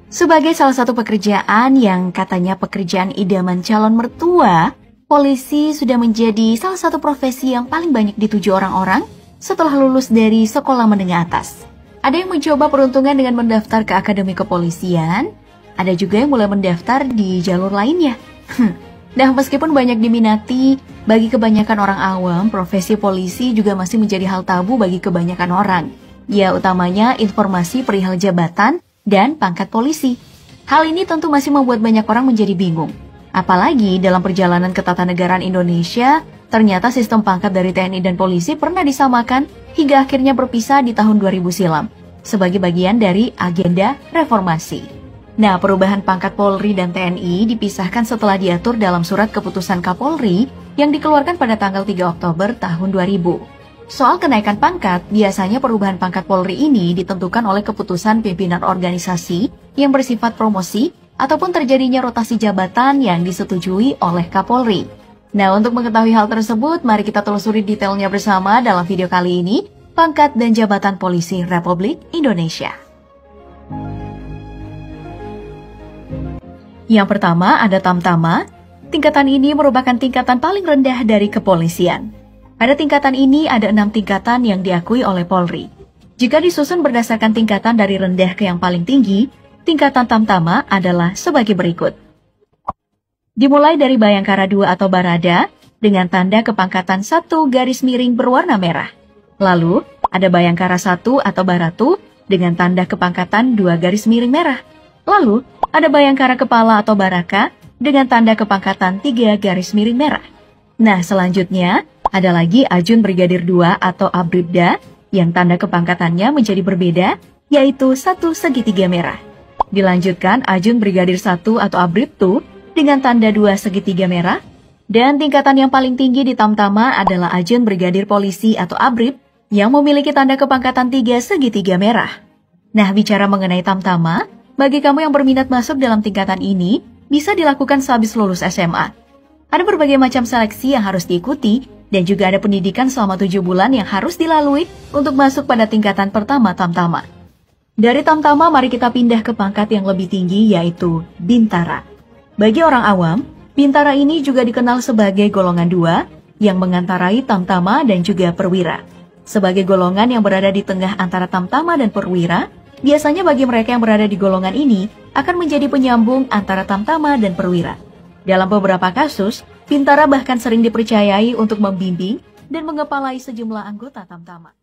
Sebagai salah satu pekerjaan yang katanya pekerjaan idaman calon mertua, polisi sudah menjadi salah satu profesi yang paling banyak dituju orang-orang setelah lulus dari sekolah menengah atas. Ada yang mencoba peruntungan dengan mendaftar ke Akademi Kepolisian, ada juga yang mulai mendaftar di jalur lainnya. Nah, meskipun banyak diminati, bagi kebanyakan orang awam, profesi polisi juga masih menjadi hal tabu bagi kebanyakan orang. Ya, utamanya informasi perihal jabatan dan pangkat polisi. Hal ini tentu masih membuat banyak orang menjadi bingung. Apalagi dalam perjalanan ketatanegaraan Indonesia, ternyata sistem pangkat dari TNI dan polisi pernah disamakan hingga akhirnya berpisah di tahun 2000 silam, sebagai bagian dari agenda reformasi. Nah, perubahan pangkat Polri dan TNI dipisahkan setelah diatur dalam surat keputusan Kapolri yang dikeluarkan pada tanggal 3 Oktober tahun 2000. Soal kenaikan pangkat, biasanya perubahan pangkat Polri ini ditentukan oleh keputusan pimpinan organisasi yang bersifat promosi ataupun terjadinya rotasi jabatan yang disetujui oleh Kapolri. Nah, untuk mengetahui hal tersebut, mari kita telusuri detailnya bersama dalam video kali ini, Pangkat dan Jabatan Polisi Republik Indonesia. Yang pertama ada Tamtama. Tingkatan ini merupakan tingkatan paling rendah dari kepolisian. Pada tingkatan ini ada 6 tingkatan yang diakui oleh Polri. Jika disusun berdasarkan tingkatan dari rendah ke yang paling tinggi, tingkatan Tamtama adalah sebagai berikut. Dimulai dari Bayangkara 2 atau Barada dengan tanda kepangkatan 1 garis miring berwarna merah. Lalu ada Bayangkara 1 atau Baratu dengan tanda kepangkatan 2 garis miring merah. Lalu ada Bayangkara Kepala atau Baraka dengan tanda kepangkatan 3 garis miring merah. Nah, selanjutnya ada lagi Ajun Brigadir 2 atau Abribda yang tanda kepangkatannya menjadi berbeda, yaitu 1 segitiga merah. Dilanjutkan Ajun Brigadir 1 atau Abribtu dengan tanda 2 segitiga merah. Dan tingkatan yang paling tinggi di Tamtama adalah Ajun Brigadir Polisi atau Abrib yang memiliki tanda kepangkatan 3 segitiga merah. Nah, bicara mengenai Tamtama, bagi kamu yang berminat masuk dalam tingkatan ini, bisa dilakukan sehabis lulus SMA. Ada berbagai macam seleksi yang harus diikuti, dan juga ada pendidikan selama 7 bulan yang harus dilalui untuk masuk pada tingkatan pertama Tamtama. Dari Tamtama, mari kita pindah ke pangkat yang lebih tinggi, yaitu Bintara. Bagi orang awam, Bintara ini juga dikenal sebagai golongan 2 yang mengantarai Tamtama dan juga Perwira. Sebagai golongan yang berada di tengah antara Tamtama dan Perwira, biasanya bagi mereka yang berada di golongan ini akan menjadi penyambung antara Tamtama dan Perwira. Dalam beberapa kasus, Bintara bahkan sering dipercayai untuk membimbing dan mengepalai sejumlah anggota Tamtama.